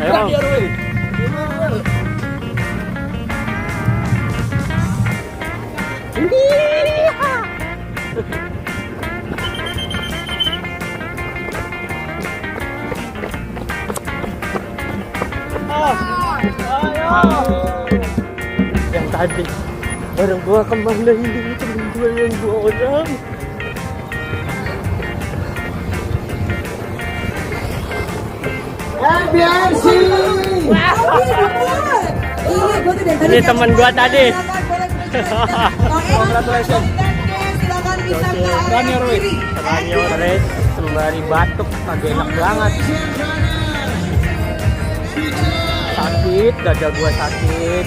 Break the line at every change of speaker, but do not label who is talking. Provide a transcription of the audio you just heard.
Yang tadi orang gua kemana ini, temen gua yang 2 orang.
MBRC.
Ini temen gua tadi.
Congratulations. Silakan bisa ke area kiri.
Ranyo Race sembari batuk, kagak enak banget. Sakit, dada gua sakit.